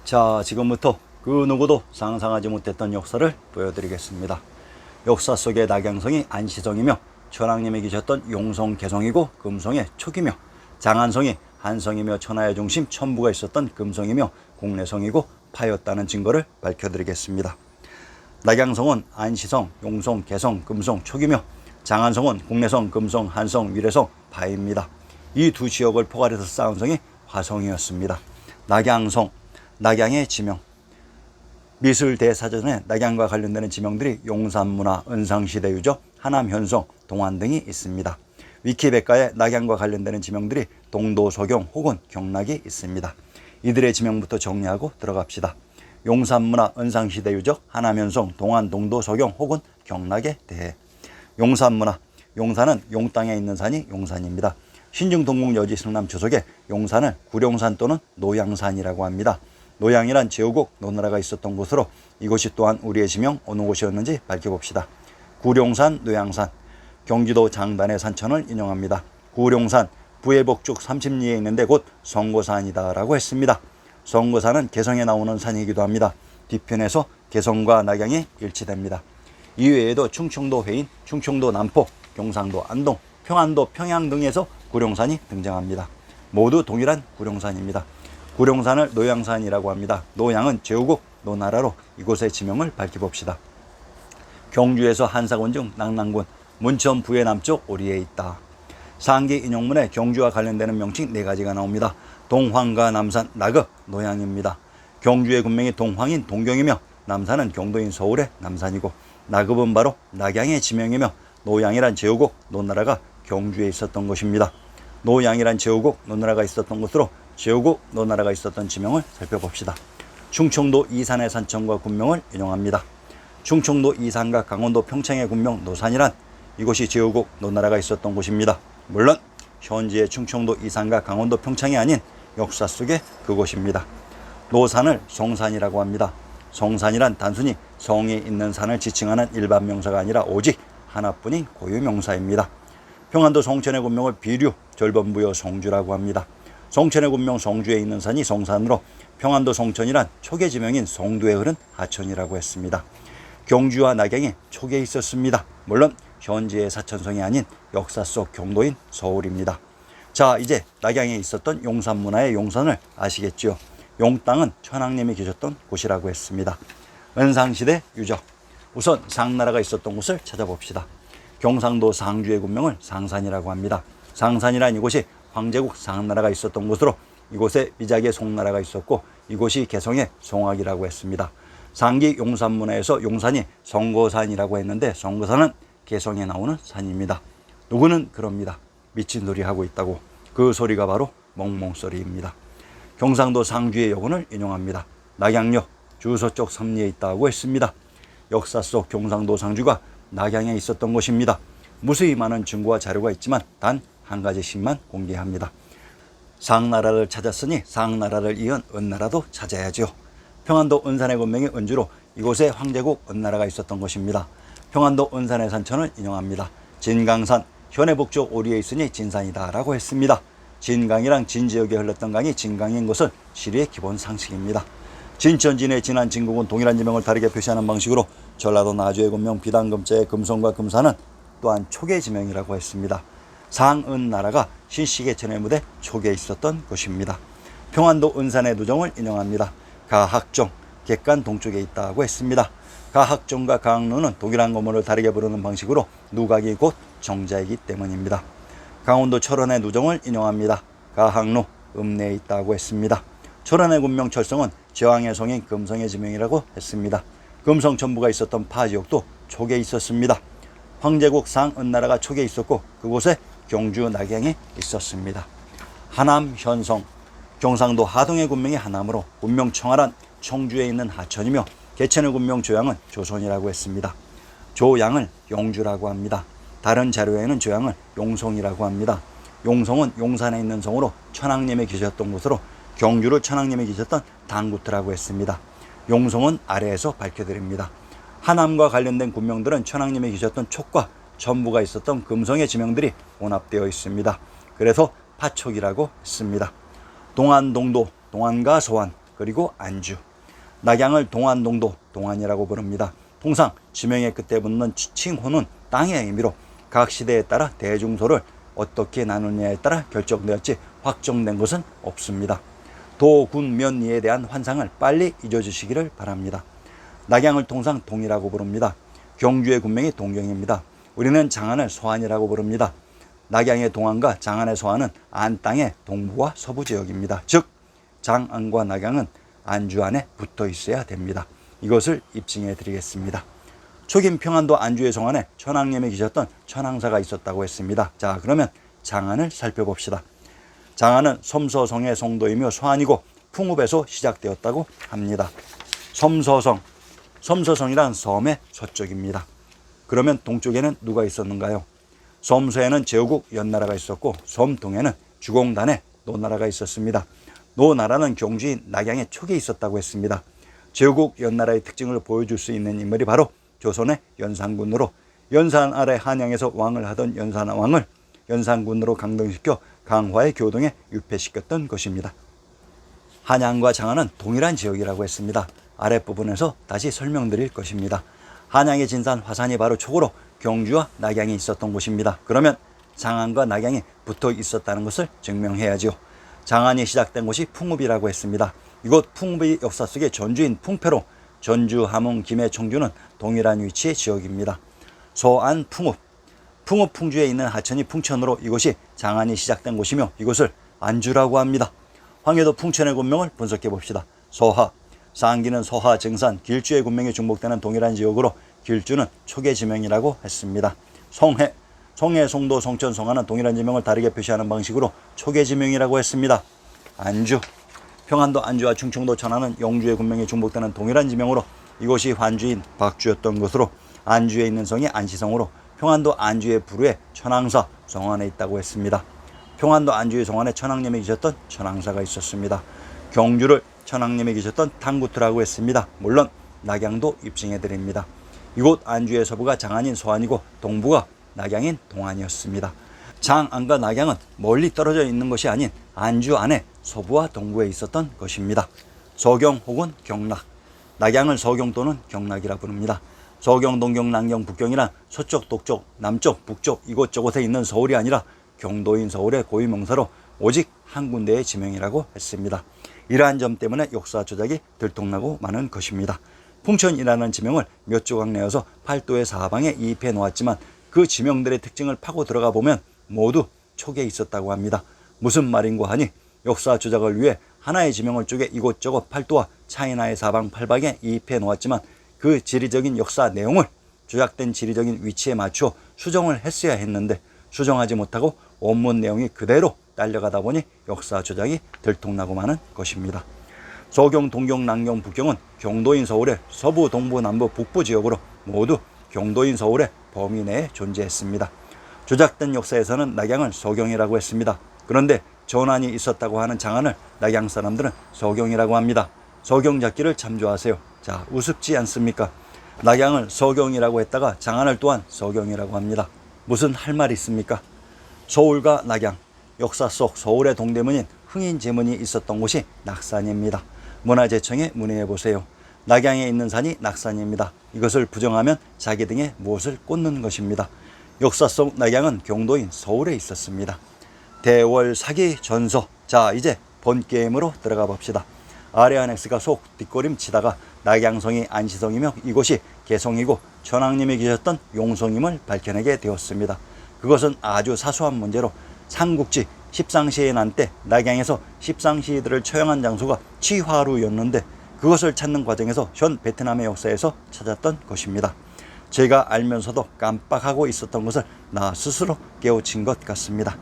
자, 지금부터 그 누구도 상상하지 못했던 역사를 보여드리겠습니다. 역사 속의 낙양성이 안시성이며 천왕님이 계셨던 용성 개성이고 금성의 촉이며 장안성이 한성이며 천하의 중심 천부가 있었던 금성이며 공내성이고 파였다는 증거를 밝혀드리겠습니다. 낙양성은 안시성, 용성, 개성, 금성, 촉이며 장안성은 공내성, 금성, 한성, 위례성, 파입니다. 이 두 지역을 포괄해서 쌓은 성이 화성이었습니다. 낙양성, 낙양의 지명. 미술대사전에 낙양과 관련되는 지명들이 용산문화, 은상시대유적, 하남현성, 동안 등이 있습니다. 위키백과에 낙양과 관련되는 지명들이 동도서경 혹은 경락이 있습니다. 이들의 지명부터 정리하고 들어갑시다. 용산문화, 은상시대유적, 하남현성, 동안, 동도서경 혹은 경락에 대해. 용산문화, 용산은 용땅에 있는 산이 용산입니다. 신중동국여지 승남 주석에 용산을 구룡산 또는 노양산이라고 합니다. 노양이란 제후국 노나라가 있었던 곳으로 이곳이 또한 우리의 지명 어느 곳이었는지 밝혀봅시다. 구룡산, 노양산. 경기도 장단의 산천을 인용합니다. 구룡산 부해복죽 30리에 있는데 곧 성고산이다 라고 했습니다. 성고산은 개성에 나오는 산이기도 합니다. 뒤편에서 개성과 낙양이 일치됩니다. 이외에도 충청도 회인, 충청도 남포, 경상도 안동, 평안도 평양 등에서 구룡산이 등장합니다. 모두 동일한 구룡산입니다. 구룡산을 노양산이라고 합니다. 노양은 제후국 노나라로 이곳의 지명을 밝혀봅시다. 경주에서 한사군 중 낙랑군, 문천 부해 남쪽 오리에 있다. 상기 인용문에 경주와 관련되는 명칭 4가지가 나옵니다. 동황과 남산, 낙읍, 노양입니다. 경주의 군명이 동황인 동경이며 남산은 경도인 서울의 남산이고 낙읍은 바로 낙양의 지명이며 노양이란 제후국 노나라가 경주에 있었던 것입니다. 노양이란 제후국 노나라가 있었던 곳으로 제후국 노나라가 있었던 지명을 살펴봅시다. 충청도 이산의 산천과 군명을 인용합니다. 충청도 이산과 강원도 평창의 군명 노산이란 이곳이 제후국 노나라가 있었던 곳입니다. 물론 현재의 충청도 이산과 강원도 평창이 아닌 역사 속의 그곳입니다. 노산을 성산이라고 합니다. 성산이란 단순히 성이 있는 산을 지칭하는 일반 명사가 아니라 오직 하나뿐인 고유 명사입니다. 평안도 성천의 군명을 비류, 절번부여 성주라고 합니다. 성천의 군명 성주에 있는 산이 성산으로 평안도 성천이란 촉의 지명인 성도에 흐른 하천이라고 했습니다. 경주와 낙양이 촉에 있었습니다. 물론 현재의 사천성이 아닌 역사 속 경도인 서울입니다. 자, 이제 낙양에 있었던 용산문화의 용산을 아시겠죠? 용땅은 천왕님이 계셨던 곳이라고 했습니다. 은상시대 유적. 우선 상나라가 있었던 곳을 찾아봅시다. 경상도 상주의 군명을 상산이라고 합니다. 상산이란 이곳이 황제국 상나라가 있었던 곳으로 이곳에 미작의 송나라가 있었고 이곳이 개성의 송악이라고 했습니다. 상기 용산문화에서 용산이 성고산이라고 했는데 성고산은 개성에 나오는 산입니다. 누구는 그럽니다. 미친 소리 하고 있다고. 그 소리가 바로 멍멍소리입니다. 경상도 상주의 여군을 인용합니다. 낙양역 주서쪽 삼리에 있다고 했습니다. 역사 속 경상도 상주가 낙양에 있었던 곳입니다. 무수히 많은 증거와 자료가 있지만 단 한 가지씩만 공개합니다. 상나라를 찾았으니 상나라를 이은 은나라도 찾아야죠. 평안도 은산의 군명이 은주로 이곳에 황제국 은나라가 있었던 곳입니다. 평안도 은산의 산천을 인용합니다. 진강산, 현해북쪽 오리에 있으니 진산이다 라고 했습니다. 진강이랑 진지역에 흘렀던 강이 진강인 것은 시리의 기본 상식입니다. 진천진의 진한 진국은 동일한 지명을 다르게 표시하는 방식으로 전라도 나주의 군명 비단금자의 금성과 금산은 또한 촉의 지명이라고 했습니다. 상은나라가 신시계천의 무대 촉에 있었던 곳입니다. 평안도 은산의 누정을 인용합니다. 가학정, 객관 동쪽에 있다고 했습니다. 가학정과 가학루는 동일한 건물을 다르게 부르는 방식으로 누각이 곧 정자이기 때문입니다. 강원도 철원의 누정을 인용합니다. 가학루, 읍내에 있다고 했습니다. 철원의 군명 철성은 제왕의 성인 금성의 지명이라고 했습니다. 금성 천부가 있었던 파지역도 촉에 있었습니다. 황제국 상은나라가 촉에 있었고 그곳에 경주 낙양이 있었습니다. 하남 현성, 경상도 하동의 군명이 하남으로 군명 청하란 청주에 있는 하천이며 개천의 군명 조양은 조선이라고 했습니다. 조양을 용주라고 합니다. 다른 자료에는 조양을 용성이라고 합니다. 용성은 용산에 있는 성으로 천왕님이 계셨던 곳으로 경주를 천왕님이 계셨던 당구트라고 했습니다. 용성은 아래에서 밝혀드립니다. 하남과 관련된 군명들은 천왕님이 계셨던 촉과 전부가 있었던 금성의 지명들이 혼합되어 있습니다. 그래서 파촉이라고 했습니다. 동안 동도, 동안과 서안, 그리고 안주. 낙양을 동안동도, 동안이라고 부릅니다. 통상 지명의 끝에 붙는 칭호는 땅의 의미로 각 시대에 따라 대중소를 어떻게 나누느냐에 따라 결정되었지 확정된 것은 없습니다. 도, 군, 면, 이에 대한 환상을 빨리 잊어주시기를 바랍니다. 낙양을 통상 동이라고 부릅니다. 경주의 군명이 동경입니다. 우리는 장안을 서안이라고 부릅니다. 낙양의 동안과 장안의 서안은 안 땅의 동부와 서부 지역입니다. 즉 장안과 낙양은 안주 안에 붙어 있어야 됩니다. 이것을 입증해 드리겠습니다. 초긴 평안도 안주의 성안에 천왕님이 계셨던 천왕사가 있었다고 했습니다. 자, 그러면 장안을 살펴봅시다. 장안은 섬서성의 성도이며 서안이고 풍읍에서 시작되었다고 합니다. 섬서성이란 섬의 서쪽입니다. 그러면 동쪽에는 누가 있었는가요? 섬서에는 제후국 연나라가 있었고 섬동에는 주공단의 노나라가 있었습니다. 노나라는 경주인 낙양의 촉에 있었다고 했습니다. 제후국 연나라의 특징을 보여줄 수 있는 인물이 바로 조선의 연산군으로 연산 아래 한양에서 왕을 하던 연산왕을 연산군으로 강등시켜 강화의 교동에 유폐시켰던 것입니다. 한양과 장안은 동일한 지역이라고 했습니다. 아랫부분에서 다시 설명드릴 것입니다. 한양의 진산 화산이 바로 촉으로 경주와 낙양이 있었던 곳입니다. 그러면 장안과 낙양이 붙어 있었다는 것을 증명해야지요. 장안이 시작된 곳이 풍읍이라고 했습니다. 이곳 풍읍의 역사 속에 전주인 풍패로 전주, 함흥, 김해, 청주는 동일한 위치의 지역입니다. 서안 풍읍, 풍읍 풍주에 있는 하천이 풍천으로 이곳이 장안이 시작된 곳이며 이곳을 안주라고 합니다. 황해도 풍천의 군명을 분석해 봅시다. 서하, 상기는 서하, 정산, 길주의 군명이 중복되는 동일한 지역으로 길주는 촉의 지명이라고 했습니다. 성해, 송도, 송천, 송하는 동일한 지명을 다르게 표시하는 방식으로 촉의 지명이라고 했습니다. 안주, 평안도 안주와 충청도 천안은 영주의 군명이 중복되는 동일한 지명으로 이곳이 환주인 박주였던 것으로 안주에 있는 성이 안시성으로 평안도 안주의 부루에 천왕사 성안에 있다고 했습니다. 평안도 안주의 성안에 천왕님이 계셨던 천왕사가 있었습니다. 경주를 천왕님이 계셨던 탕구트라고 했습니다. 물론 낙양도 입증해 드립니다. 이곳 안주의 서부가 장안인 서안이고 동부가 낙양인 동안이었습니다. 장안과 낙양은 멀리 떨어져 있는 것이 아닌 안주 안에 서부와 동부에 있었던 것입니다. 서경 혹은 경락, 낙양을 서경 또는 경락이라 부릅니다. 서경, 동경, 남경, 북경이란 서쪽, 동쪽, 남쪽, 북쪽 이곳저곳에 있는 서울이 아니라 경도인 서울의 고유명사로 오직 한 군데의 지명이라고 했습니다. 이러한 점 때문에 역사 조작이 들통나고 마는 것입니다. 풍천이라는 지명을 몇 조각 내어서 팔도의 사방에 이입해 놓았지만 그 지명들의 특징을 파고 들어가 보면 모두 촉에 있었다고 합니다. 무슨 말인고 하니 역사 조작을 위해 하나의 지명을 쪼개 이곳저곳 팔도와 차이나의 사방 팔방에 이입해 놓았지만 그 지리적인 역사 내용을 조작된 지리적인 위치에 맞추어 수정을 했어야 했는데 수정하지 못하고 원문 내용이 그대로 딸려가다 보니 역사 조작이 들통나고 마는 것입니다. 서경, 동경, 남경, 북경은 경도인 서울의 서부, 동부, 남부, 북부 지역으로 모두 경도인 서울의 범위 내에 존재했습니다. 조작된 역사에서는 낙양을 서경이라고 했습니다. 그런데 전환이 있었다고 하는 장안을 낙양 사람들은 서경이라고 합니다. 서경 잡기를 참조하세요. 자, 우습지 않습니까? 낙양을 서경이라고 했다가 장안을 또한 서경이라고 합니다. 무슨 할 말이 있습니까? 서울과 낙양, 역사 속 서울의 동대문인 흥인제문이 있었던 곳이 낙산입니다. 문화재청에 문의해 보세요. 낙양에 있는 산이 낙산입니다. 이것을 부정하면 자기 등에 무엇을 꽂는 것입니다. 역사 속 낙양은 경도인 서울에 있었습니다. 대월사기 전서. 자, 이제 본 게임으로 들어가 봅시다. 아래 안엑스가 속 뒷걸음 치다가 낙양성이 안시성이며 이곳이 개성이고 천왕님이 계셨던 용성임을 밝혀내게 되었습니다. 그것은 아주 사소한 문제로 삼국지 십상시에 난 때 낙양에서 십상시들을 처형한 장소가 취화루였는데 그것을 찾는 과정에서 현 베트남의 역사에서 찾았던 것입니다. 제가 알면서도 깜빡하고 있었던 것을 나 스스로 깨우친 것 같습니다.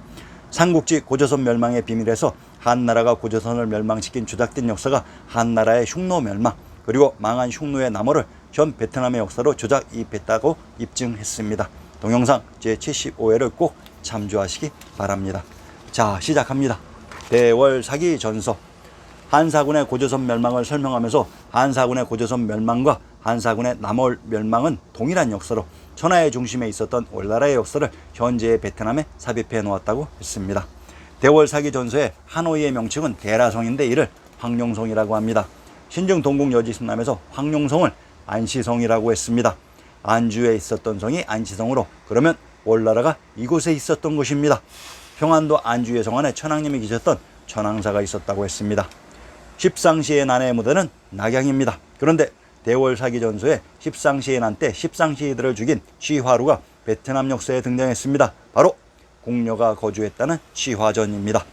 삼국지 고조선 멸망의 비밀에서 한나라가 고조선을 멸망시킨 조작된 역사가 한나라의 흉노 멸망 그리고 망한 흉노의 남어를 현 베트남의 역사로 조작 이입했다고 입증했습니다. 동영상 제75회를 꼭 참조하시기 바랍니다. 자, 시작합니다. 대월사기 전서. 한사군의 고조선 멸망을 설명하면서 한사군의 고조선 멸망과 한사군의 남월 멸망은 동일한 역사로 천하의 중심에 있었던 올나라의 역사를 현재의 베트남에 삽입해 놓았다고 했습니다. 대월사기 전서의 하노이의 명칭은 대라성인데 이를 황룡성이라고 합니다. 신증 동국 여지승남에서 황룡성을 안시성이라고 했습니다. 안주에 있었던 성이 안시성으로 그러면 월나라가 이곳에 있었던 것입니다. 평안도 안주의 성 안에 천황님이 계셨던 천황사가 있었다고 했습니다. 십상시의 난의 무대는 낙양입니다. 그런데 대월사기 전서에 십상시의 난 때 십상시들을 죽인 취화루가 베트남 역사에 등장했습니다. 바로 공녀가 거주했다는 취화전입니다.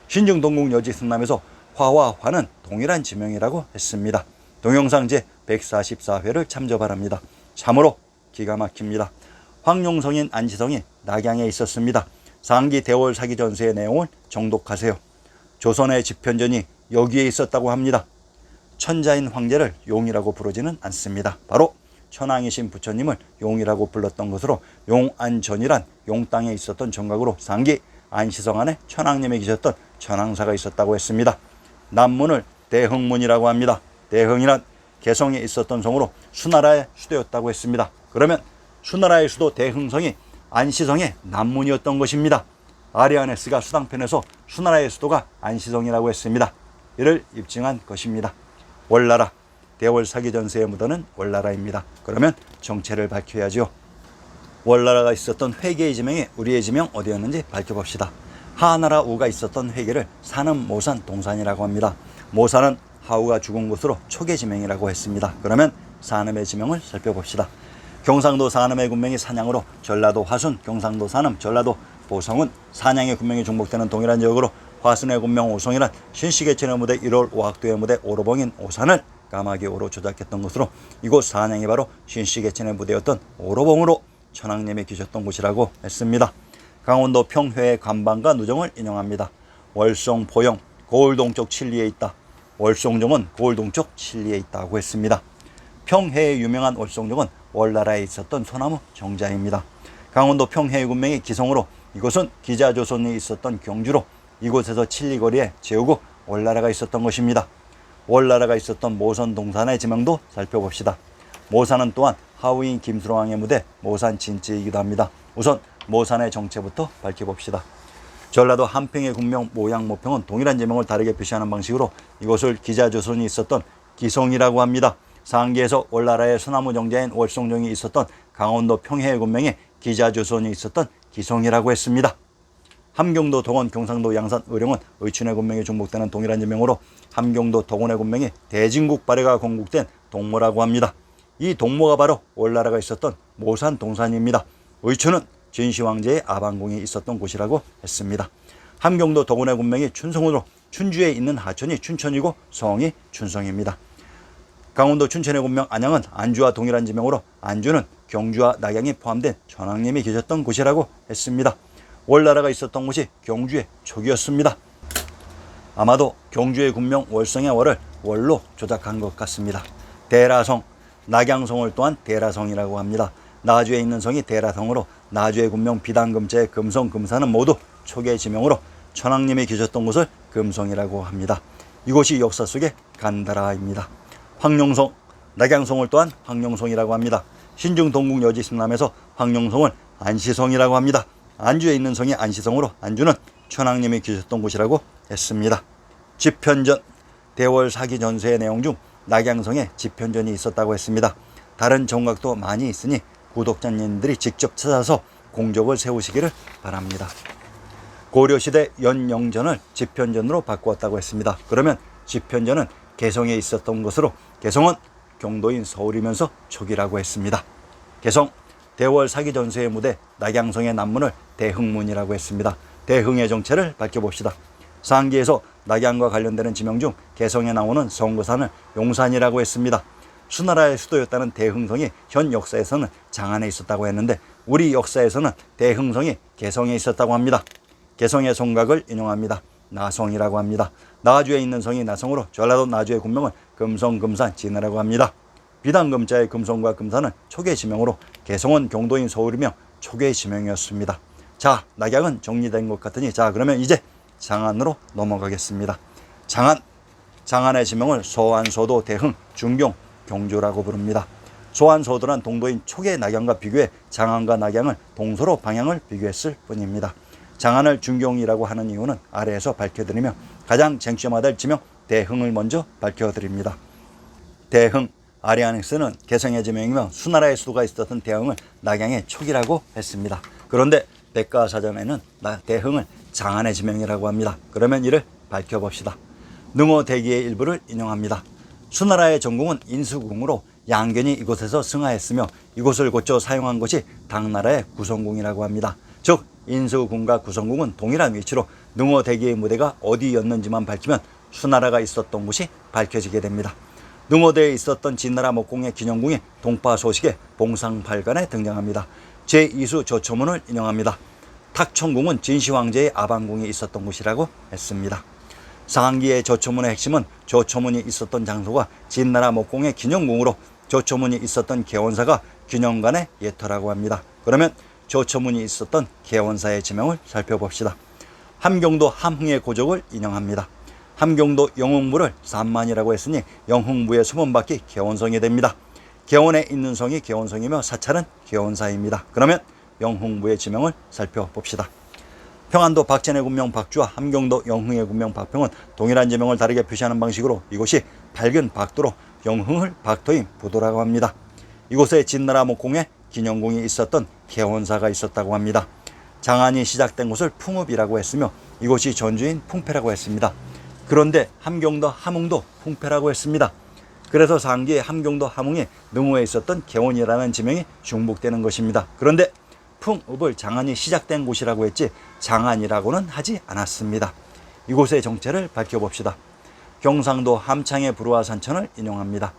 신증 동국 여지승남에서 화와 화는 동일한 지명이라고 했습니다. 동영상 제 144회를 참조 바랍니다. 참으로 기가 막힙니다. 황룡성인 안시성이 낙양에 있었습니다. 상기 대월 사기 전서의 내용을 정독하세요. 조선의 집현전이 여기에 있었다고 합니다. 천자인 황제를 용이라고 부르지는 않습니다. 바로 천황이신 부처님을 용이라고 불렀던 것으로 용안전이란 용 땅에 있었던 정각으로 상기 안시성 안에 천황님이 계셨던 천황사가 있었다고 했습니다. 남문을 대흥문이라고 합니다. 대흥이란 개성에 있었던 성으로 수나라의 수도였다고 했습니다. 그러면 수나라의 수도 대흥성이 안시성의 남문이었던 것입니다. 아리아네스가 수당편에서 수나라의 수도가 안시성이라고 했습니다. 이를 입증한 것입니다. 월나라, 대월사기 전서에 묻어는 월나라입니다. 그러면 정체를 밝혀야지요. 월나라가 있었던 회계의 지명이 우리의 지명 어디였는지 밝혀봅시다. 하나라 우가 있었던 회계를 산은 모산 동산이라고 합니다. 모산은 하우가 죽은 곳으로 초계 지명이라고 했습니다. 그러면 산음의 지명을 살펴봅시다. 경상도 산음의 군명이 산양으로 전라도 화순, 경상도 산음, 전라도 보성은 산양의 군명이 중복되는 동일한 지역으로 화순의 군명 오송이란 신시계천의 무대 1월 오학도의 무대 오로봉인 오산을 까마귀 오로 조작했던 것으로 이곳 산양이 바로 신시계천의 무대였던 오로봉으로 천황님이 계셨던 곳이라고 했습니다. 강원도 평회의 관방과 누정을 인용합니다. 월송 포영 고을 동쪽 칠리에 있다. 월송정은 고을 동쪽 칠리에 있다고 했습니다. 평해의 유명한 월송정은 월나라에 있었던 소나무 정자입니다. 강원도 평해의 군명이 기성으로 이곳은 기자조선이 있었던 경주로 이곳에서 칠리거리에 제후국 월나라가 있었던 것입니다. 월나라가 있었던 모선 동산의 지명도 살펴봅시다. 모산은 또한 하우인 김수로왕의 무대 모산 진지이기도 합니다. 우선 모산의 정체부터 밝혀봅시다. 전라도 한평의 군명 모양 모평은 동일한 지명을 다르게 표시하는 방식으로 이곳을 기자조선이 있었던 기성이라고 합니다. 상기에서 월나라의 소나무 정자인 월송정이 있었던 강원도 평해의 군명에 기자조선이 있었던 기성이라고 했습니다. 함경도 동원 경상도 양산 의령은 의춘의 군명이 중복되는 동일한 지명으로 함경도 동원의 군명이 대진국 발해가 건국된 동모라고 합니다. 이 동모가 바로 월나라가 있었던 모산 동산입니다. 의춘은 진시황제의 아방궁이 있었던 곳이라고 했습니다. 함경도 동원의 군명이 춘성으로 춘주에 있는 하천이 춘천이고 성이 춘성입니다. 강원도 춘천의 군명 안양은 안주와 동일한 지명으로 안주는 경주와 낙양이 포함된 천황님이 계셨던 곳이라고 했습니다. 월나라가 있었던 곳이 경주의 촉이었습니다. 아마도 경주의 군명 월성의 월을 월로 조작한 것 같습니다. 대라성, 낙양성을 또한 대라성이라고 합니다. 나주에 있는 성이 대라성으로 나주의 군명 비단금자의 금성, 금산은 모두 촉의 지명으로 천황님이 계셨던 곳을 금성이라고 합니다. 이곳이 역사 속의 간다라입니다. 황룡성, 낙양성을 또한 황룡성이라고 합니다. 신증 동국 여지승남에서 황룡성을 안시성이라고 합니다. 안주에 있는 성이 안시성으로 안주는 천황님이 계셨던 곳이라고 했습니다. 집현전, 대월 사기 전서의 내용 중 낙양성에 집현전이 있었다고 했습니다. 다른 정각도 많이 있으니 구독자님들이 직접 찾아서 공적을 세우시기를 바랍니다. 고려시대 연영전을 집현전으로 바꾸었다고 했습니다. 그러면 집현전은 개성에 있었던 것으로 개성은 경도인 서울이면서 촉이라고 했습니다. 개성, 대월 사기 전서의 무대 낙양성의 남문을 대흥문이라고 했습니다. 대흥의 정체를 밝혀봅시다. 상기에서 낙양과 관련되는 지명 중 개성에 나오는 성거산을 용산이라고 했습니다. 수나라의 수도였다는 대흥성이 현 역사에서는 장안에 있었다고 했는데 우리 역사에서는 대흥성이 개성에 있었다고 합니다. 개성의 성각을 인용합니다. 나성이라고 합니다. 나주에 있는 성이 나성으로 전라도 나주의 군명은 금성, 금산, 진해라고 합니다. 비단금자의 금성과 금산은 촉의 지명으로 개성은 경도인 서울이며 촉의 지명이었습니다. 자, 낙양은 정리된 것 같으니 자 그러면 이제 장안으로 넘어가겠습니다. 장안의 지명을 소안, 소도, 대흥, 중경, 경주라고 부릅니다. 소안, 소도란 동도인 촉의 낙양과 비교해 장안과 낙양을 동서로 방향을 비교했을 뿐입니다. 장안을 중경이라고 하는 이유는 아래에서 밝혀드리며 가장 쟁점화될 지명 대흥을 먼저 밝혀드립니다. 대흥, 아리아닉스는 개성의 지명이며 수나라의 수도가 있었던 대흥을 낙양의 촉이라고 했습니다. 그런데 백과사전에는 대흥을 장안의 지명이라고 합니다. 그러면 이를 밝혀봅시다. 능호대기의 일부를 인용합니다. 수나라의 전궁은 인수궁으로 양견이 이곳에서 승하했으며 이곳을 고쳐 사용한 것이 당나라의 구성궁이라고 합니다. 즉 인수궁과 구성궁은 동일한 위치로 능호대기의 무대가 어디였는지만 밝히면 수나라가 있었던 곳이 밝혀지게 됩니다. 능호대에 있었던 진나라 목공의 기념궁이 동파소식의 봉상팔관에 등장합니다. 제2수 조초문을 인용합니다. 탁천궁은 진시황제의 아방궁이 있었던 곳이라고 했습니다. 상기의 조초문의 핵심은 조초문이 있었던 장소가 진나라 목공의 기념궁으로 조초문이 있었던 개원사가 균형관의 예터라고 합니다. 그러면 조초문이 있었던 개원사의 지명을 살펴봅시다. 함경도 함흥의 고적을 인용합니다. 함경도 영흥부를 산만이라고 했으니 영흥부의 소문받기 개원성이 됩니다. 개원에 있는 성이 개원성이며 사찰은 개원사입니다. 그러면 영흥부의 지명을 살펴봅시다. 평안도 박천의 군명 박주와 함경도 영흥의 군명 박평은 동일한 지명을 다르게 표시하는 방식으로 이곳이 밝은 박도로 영흥을 박토인 부도라고 합니다. 이곳에 진나라 목공에 기념궁이 있었던 개원사가 있었다고 합니다. 장안이 시작된 곳을 풍읍이라고 했으며 이곳이 전주인 풍패라고 했습니다. 그런데 함경도 함흥도 풍패라고 했습니다. 그래서 상기의 함경도 함흥이 능호에 있었던 개원이라는 지명이 중복되는 것입니다. 그런데 풍읍을 장안이 시작된 곳이라고 했지 장안이라고는 하지 않았습니다. 이곳의 정체를 밝혀봅시다. 경상도 함창의 부루와 산천을 인용합니다.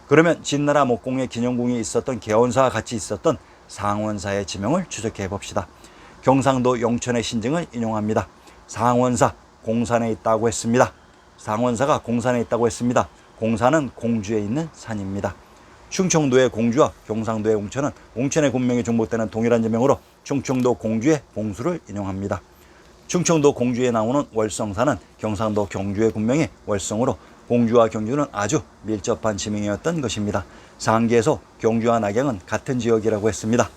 그러면 진나라 목공의 기념궁이 있었던 개원사와 같이 있었던 상원사의 지명을 추적해 봅시다. 경상도 영천의 신증을 인용합니다. 상원사 공산에 있다고 했습니다. 상원사가 공산에 있다고 했습니다. 공산은 공주에 있는 산입니다. 충청도의 공주와 경상도의 웅천은 웅천의 군명이 중복되는 동일한 지명으로 충청도 공주의 봉수를 인용합니다. 충청도 공주에 나오는 월성사는 경상도 경주의 군명이 월성으로 공주와 경주는 아주 밀접한 지명이었던 것입니다. 상기에서 경주와 낙양은 같은 지역이라고 했습니다.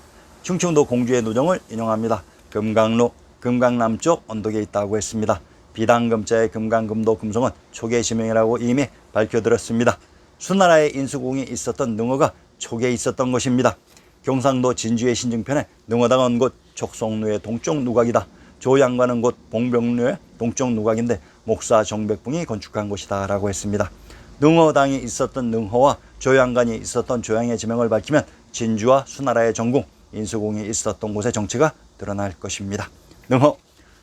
충청도 공주의 누정을 인용합니다. 금강로, 금강남쪽 언덕에 있다고 했습니다. 비당금자의 금강금도 금성은 초계 지명이라고 이미 밝혀드렸습니다. 수나라의 인수궁이 있었던 능어가 촉에 있었던 것입니다. 경상도 진주의 신증편에 능어당은 곳 촉송루의 동쪽 누각이다. 조양관은 곳 봉병루의 동쪽 누각인데 목사 정백붕이 건축한 곳이다 라고 했습니다. 능어당이 있었던 능허와 조양관이 있었던 조양의 지명을 밝히면 진주와 수나라의 전궁, 인수궁이 있었던 곳의 정체가 드러날 것입니다. 능허,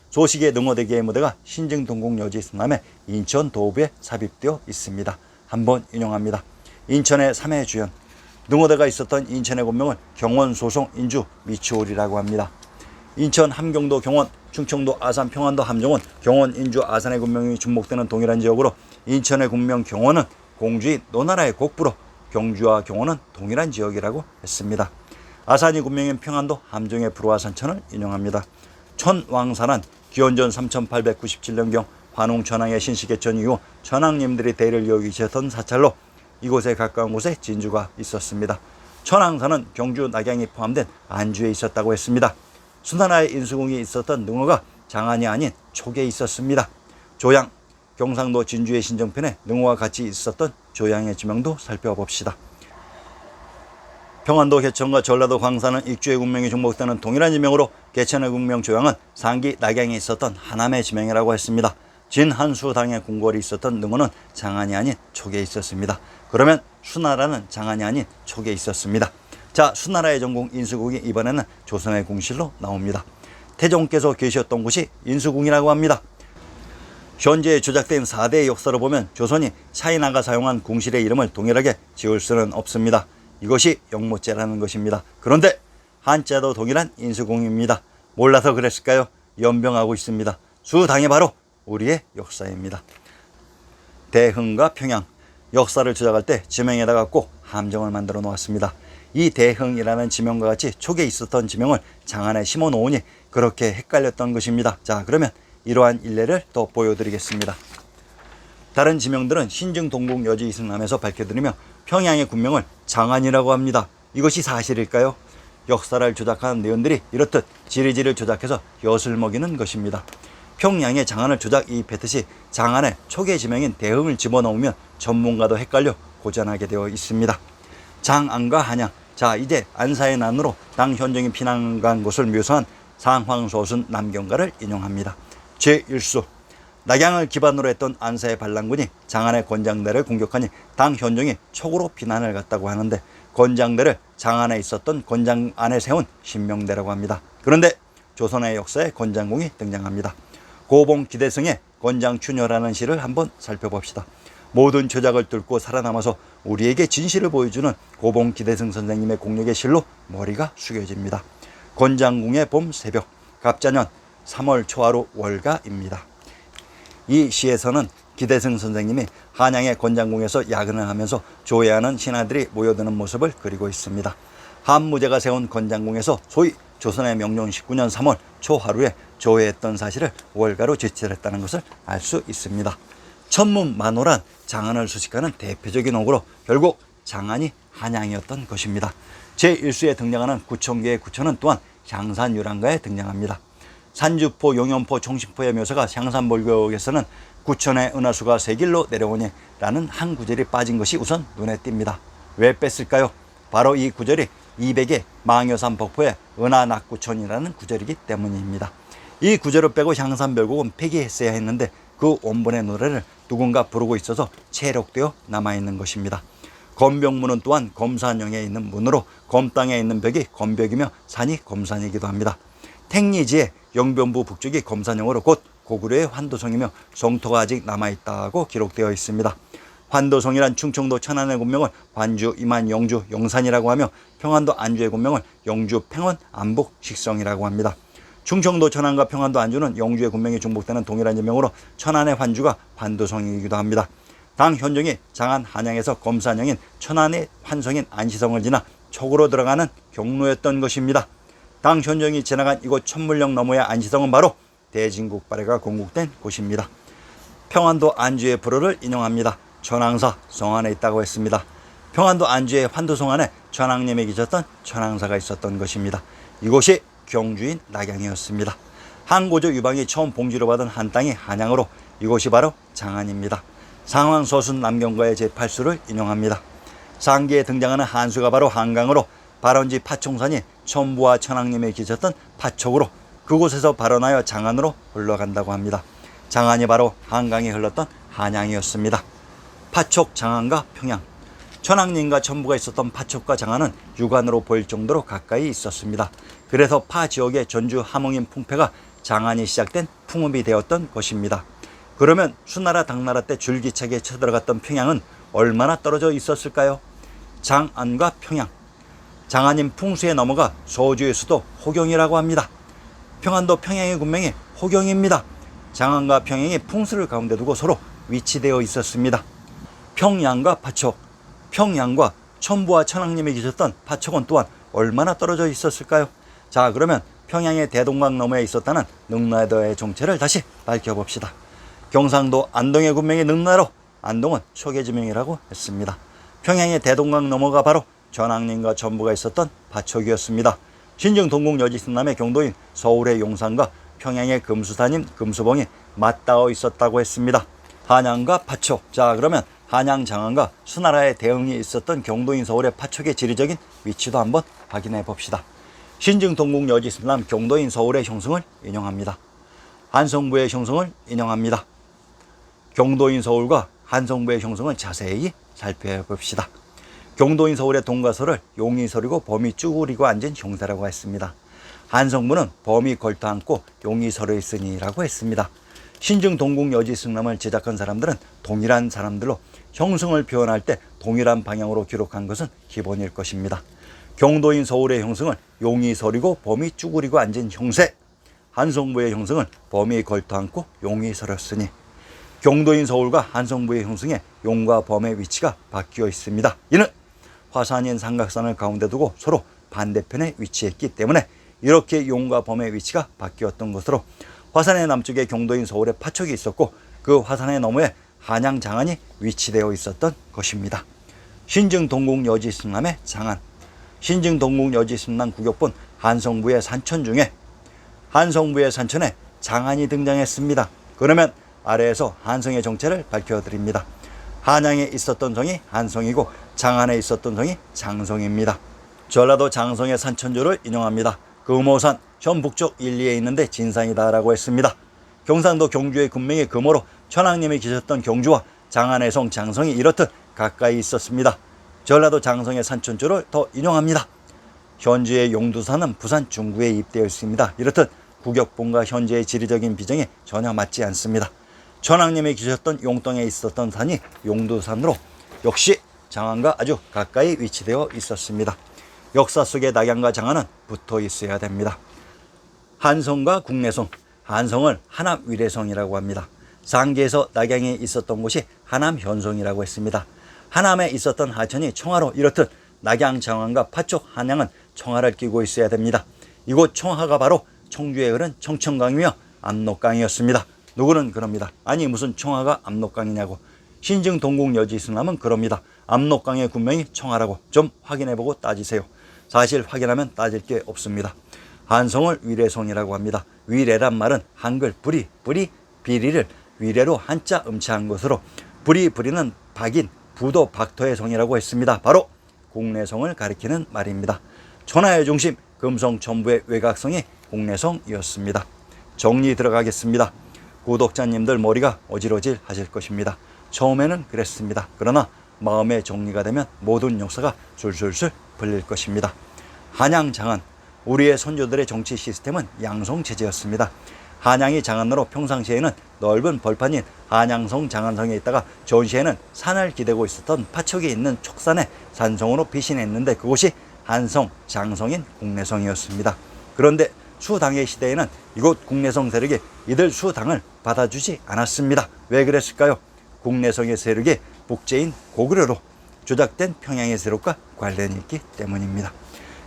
소식의 능어대기의 무대가 신증동궁 여지 서남에 인천 도읍에 삽입되어 있습니다. 한번 인용합니다. 인천의 3회 주연, 능어대가 있었던 인천의 군명을 경원, 소송, 인주, 미추홀이라고 합니다. 인천 함경도 경원, 충청도 아산, 평안도 함정원, 경원, 인주, 아산의 군명이 중복되는 동일한 지역으로 인천의 군명 경원은 공주인 노나라의 곡부로 경주와 경원은 동일한 지역이라고 했습니다. 아산이 군명인 평안도 함정의 부루와 산천을 인용합니다. 천왕산은 기원전 3897년경 환웅천왕의 신시개천 이후 천왕님들이 대를 이어주셨던 사찰로 이곳에 가까운 곳에 진주가 있었습니다. 천왕산은 경주 낙양이 포함된 안주에 있었다고 했습니다. 수나라의 인수궁이 있었던 능어가 장안이 아닌 촉에 있었습니다. 조양, 경상도 진주의 신정편에 능어와 같이 있었던 조양의 지명도 살펴봅시다. 평안도 개천과 전라도 광산은 익주의 군명이 중복되는 동일한 지명으로 개천의 군명 조양은 상기 낙양에 있었던 하남의 지명이라고 했습니다. 진한수당의 궁궐이 있었던 능어는 장안이 아닌 촉에 있었습니다. 그러면 수나라는 장안이 아닌 촉에 있었습니다. 자, 수나라의 전궁 인수궁이 이번에는 조선의 궁실로 나옵니다. 태종께서 계셨던 곳이 인수궁이라고 합니다. 현재 조작된 4대의 역사를 보면 조선이 차이나가 사용한 궁실의 이름을 동일하게 지을 수는 없습니다. 이것이 영모제라는 것입니다. 그런데 한자도 동일한 인수궁입니다. 몰라서 그랬을까요? 연병하고 있습니다. 수당이 바로 우리의 역사입니다. 대흥과 평양, 역사를 조작할 때 지명에다가 꼭 함정을 만들어 놓았습니다. 이 대흥이라는 지명과 같이 촉에 있었던 지명을 장안에 심어 놓으니 그렇게 헷갈렸던 것입니다. 자, 그러면 이러한 일례를 또 보여드리겠습니다. 다른 지명들은 신증 동궁 여지 이승남에서 밝혀드리며 평양의 군명을 장안이라고 합니다. 이것이 사실일까요? 역사를 조작하는 내연들이 이렇듯 지리지를 조작해서 엿을 먹이는 것입니다. 평양의 장안을 조작이입했듯이 장안에 초계 지명인 대흥을 집어넣으면 전문가도 헷갈려 고전하게 되어 있습니다. 장안과 한양. 자, 이제 안사의 난으로 당 현종이 피난간 곳을 묘사한 상황소순 남경가를 인용합니다. 제1수. 낙양을 기반으로 했던 안사의 반란군이 장안의 권장대를 공격하니 당 현종이 촉으로 비난을 갔다고 하는데, 권장대를 장안에 있었던 권장 안에 세운 신명대라고 합니다. 그런데 조선의 역사에 권장궁이 등장합니다. 고봉 기대승의 권장춘여라는 시를 한번 살펴봅시다. 모든 조작을 뚫고 살아남아서 우리에게 진실을 보여주는 고봉 기대승 선생님의 공력의 실로 머리가 숙여집니다. 권장궁의 봄 새벽, 갑자년 3월 초하루 월가입니다. 이 시에서는 기대승 선생님이 한양의 권장궁에서 야근을 하면서 조회하는 신하들이 모여드는 모습을 그리고 있습니다. 한무제가 세운 권장궁에서 소위 조선의 명종 19년 3월 초하루에 조회했던 사실을 월가로 제출했다는 것을 알 수 있습니다. 천문만호란 장안을 수식하는 대표적인 어구로 결국 장안이 한양이었던 것입니다. 제1수에 등장하는 구천계의 구천은 또한 향산유랑가에 등장합니다. 산주포, 용연포, 총신포의 묘사가 향산볼격에서는 구천의 은하수가 세길로 내려오니 라는 한 구절이 빠진 것이 우선 눈에 띕니다. 왜 뺐을까요? 바로 이 구절이 200의 망여산 폭포의 은하낙구천이라는 구절이기 때문입니다. 이 구절을 빼고 향산별곡은 폐기했어야 했는데 그 원본의 노래를 누군가 부르고 있어서 체록되어 남아있는 것입니다. 검벽문은 또한 검산형에 있는 문으로 검땅에 있는 벽이 검벽이며 산이 검산이기도 합니다. 택리지의 영변부 북쪽이 검산형으로 곧 고구려의 환도성이며 성토가 아직 남아있다고 기록되어 있습니다. 환도성이란 충청도 천안의 군명을 관주, 임안, 영주, 영산이라고 하며 평안도 안주의 군명을 영주, 평원, 안북, 식성이라고 합니다. 충청도 천안과 평안도 안주는 영주의 군명이 중복되는 동일한 지명으로 천안의 환주가 환도성이기도 합니다. 당 현종이 장안 한양에서 검산형인 천안의 환성인 안시성을 지나 촉으로 들어가는 경로였던 것입니다. 당 현종이 지나간 이곳 천물령 너머의 안시성은 바로 대진국 발해가 건국된 곳입니다. 평안도 안주의 불호를 인용합니다. 천황사 성안에 있다고 했습니다. 평안도 안주의 환도성 안에 천황님이 계셨던 천황사가 있었던 것입니다. 이곳이 경주인 낙양이었습니다. 한고조 유방이 처음 봉지로 받은 한 땅이 한양으로 이곳이 바로 장안입니다. 상황서순 남경가의 제8수를 인용합니다. 상기에 등장하는 한수가 바로 한강으로 발원지 파총산이 천부와 천황님이 계셨던 파촉으로 그곳에서 발원하여 장안으로 흘러간다고 합니다. 장안이 바로 한강이 흘렀던 한양이었습니다. 파촉, 장안과 평양. 천황님과 천부가 있었던 파촉과 장안은 육안으로 보일 정도로 가까이 있었습니다. 그래서 파 지역의 전주 함흥인 풍패가 장안이 시작된 풍읍이 되었던 것입니다. 그러면 수나라 당나라 때 줄기차게 쳐들어갔던 평양은 얼마나 떨어져 있었을까요? 장안과 평양. 장안인 풍수에 넘어가 소주의 수도 호경이라고 합니다. 평안도 평양의 군명이 호경입니다. 장안과 평양이 풍수를 가운데 두고 서로 위치되어 있었습니다. 평양과 파촉. 평양과 천부와 천황님이 계셨던 파촉은 또한 얼마나 떨어져 있었을까요? 자, 그러면 평양의 대동강 너머에 있었다는 능라도의 정체를 다시 밝혀봅시다. 경상도 안동의 군명이 능라로, 안동은 초계지명이라고 했습니다. 평양의 대동강 너머가 바로 전황님과 천부가 있었던 파촉이었습니다. 신증 동국 여지승남의 경도인 서울의 용산과 평양의 금수사님 금수봉이 맞닿아 있었다고 했습니다. 한양과 파촉. 자, 그러면 한양 장안과 수나라의 대응이 있었던 경도인 서울의 파촉의 지리적인 위치도 한번 확인해 봅시다. 신증 동국 여지승남 경도인 서울의 형성을 인용합니다. 한성부의 형성을 인용합니다. 경도인 서울과 한성부의 형성을 자세히 살펴봅시다. 경도인 서울의 동가서를 용이 서리고 범이 쭈그리고 앉은 형세라고 했습니다. 한성부는 범이 걸터 앉고 용이 서려 있으니라고 했습니다. 신증 동국 여지승남을 제작한 사람들은 동일한 사람들로 형성을 표현할 때 동일한 방향으로 기록한 것은 기본일 것입니다. 경도인 서울의 형성을 용이 서리고 범이 쭈그리고 앉은 형세, 한성부의 형성은 범이 걸터 앉고 용이 서렸으니 경도인 서울과 한성부의 형성에 용과 범의 위치가 바뀌어 있습니다. 이는 화산인 삼각산을 가운데 두고 서로 반대편에 위치했기 때문에 이렇게 용과 범의 위치가 바뀌었던 것으로 화산의 남쪽에 경도인 서울의 파촉이 있었고 그 화산의 너머에 한양 장안이 위치되어 있었던 것입니다. 신증 동국 여지승남의 장안. 신증 동국 여지승남 구격본 한성부의 산천 중에 한성부의 산천에 장안이 등장했습니다. 그러면 아래에서 한성의 정체를 밝혀드립니다. 한양에 있었던 성이 한성이고 장안에 있었던 성이 장성입니다. 전라도 장성의 산천조를 인용합니다. 금오산 현북쪽 일리에 있는데 진산이다 라고 했습니다. 경상도 경주의 군명이 금오로 천황님이 계셨던 경주와 장안의 성 장성이 이렇듯 가까이 있었습니다. 전라도 장성의 산천조를 더 인용합니다. 현재의 용두산은 부산 중구에 입되어 있습니다. 이렇듯 구격본과 현재의 지리적인 비정이 전혀 맞지 않습니다. 천황님이 계셨던 용동에 있었던 산이 용두산으로 역시 장안과 아주 가까이 위치되어 있었습니다. 역사 속에 낙양과 장안은 붙어 있어야 됩니다. 한성과 국내성, 한성을 하남위례성이라고 합니다. 상계에서 낙양에 있었던 곳이 하남현성이라고 했습니다. 하남에 있었던 하천이 청하로 이렇듯 낙양, 장안과 파쪽, 한양은 청하를 끼고 있어야 됩니다. 이곳 청하가 바로 청주에 흐른 청천강이며 압록강이었습니다. 누구는 그럽니다. 아니 무슨 청하가 압록강이냐고. 신증 동국 여지승남은 그럽니다. 압록강의 군명이 청하라고. 좀 확인해보고 따지세요. 사실 확인하면 따질 게 없습니다. 한성을 위례성이라고 합니다. 위례란 말은 한글 뿌리, 비리를 위례로 한자 음치한 것으로 뿌리는 박인, 부도 박토의 성이라고 했습니다. 바로 국내성을 가리키는 말입니다. 천하의 중심 금성 천부의 외곽성이 국내성이었습니다. 정리 들어가겠습니다. 구독자님들 머리가 어질어질 하실 것입니다. 처음에는 그랬습니다. 그러나 마음의 정리가 되면 모든 역사가 술술술 풀릴 것입니다. 한양 장안, 우리의 선조들의 정치 시스템은 양성체제였습니다. 한양이 장안으로 평상시에는 넓은 벌판인 한양성 장안성에 있다가 전시에는 산을 기대고 있었던 파척이 있는 촉산에 산성으로 피신했는데 그곳이 한성, 장성인 국내성이었습니다. 그런데 수당의 시대에는 이곳 국내성 세력이 이들 수당을 받아주지 않았습니다. 왜 그랬을까요? 국내성의 세력이 북제인 고구려로 조작된 평양의 세력과 관련이 있기 때문입니다.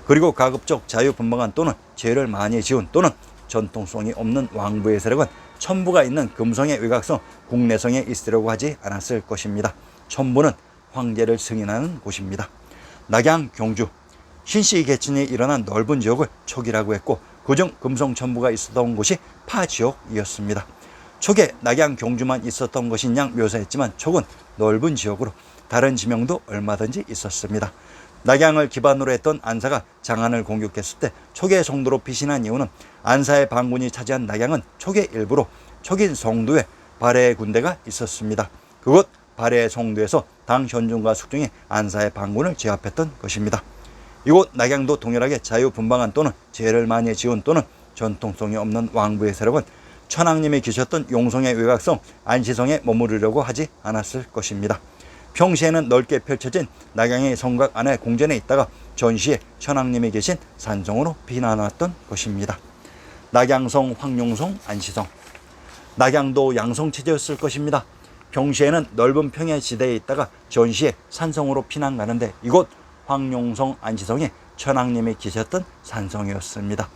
그리고 가급적 자유분방한 또는 죄를 많이 지은 또는 전통성이 없는 왕부의 세력은 천부가 있는 금성의 외곽성 국내성에 있으려고 하지 않았을 것입니다. 천부는 황제를 승인하는 곳입니다. 낙양, 경주, 신씨 계층이 일어난 넓은 지역을 촉이라고 했고 그중 금성 천부가 있었던 곳이 파지역이었습니다. 촉에 낙양, 경주만 있었던 것인 양 묘사했지만 촉은 넓은 지역으로 다른 지명도 얼마든지 있었습니다. 낙양을 기반으로 했던 안사가 장안을 공격했을 때 촉의 성도로 피신한 이유는 안사의 반군이 차지한 낙양은 촉의 일부로 촉인 성도에 발해의 군대가 있었습니다. 그곳 발해의 성도에서 당 현중과 숙중이 안사의 반군을 제압했던 것입니다. 이곳 낙양도 동일하게 자유분방한 또는 죄를 많이 지은 또는 전통성이 없는 왕부의 세력은 천황님이 계셨던 용성의 외곽성 안시성에 머무르려고 하지 않았을 것입니다. 평시에는 넓게 펼쳐진 낙양의 성곽 안에 궁전에 있다가 전시에 천황님이 계신 산성으로 비나왔던 것입니다. 낙양성, 황룡성, 안시성. 낙양도 양성체제였을 것입니다. 평시에는 넓은 평야지대에 있다가 전시에 산성으로 피난 가는데 이곳 황룡성, 안시성이 천황님이 계셨던 산성이었습니다.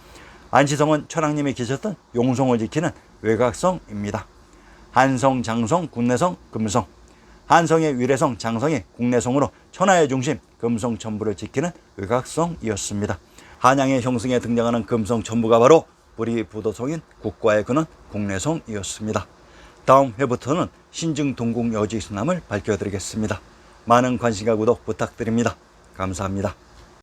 안시성은 천황님이 계셨던 용성을 지키는 외곽성입니다. 한성, 장성, 국내성, 금성. 한성의 위례성, 장성이 국내성으로 천하의 중심 금성 천부를 지키는 외곽성이었습니다. 한양의 형성에 등장하는 금성 천부가 바로 뿌리 부도성인 국과의 근원 국내성이었습니다. 다음 회부터는 신증 동국 여지승남을 밝혀드리겠습니다. 많은 관심과 구독 부탁드립니다. 감사합니다.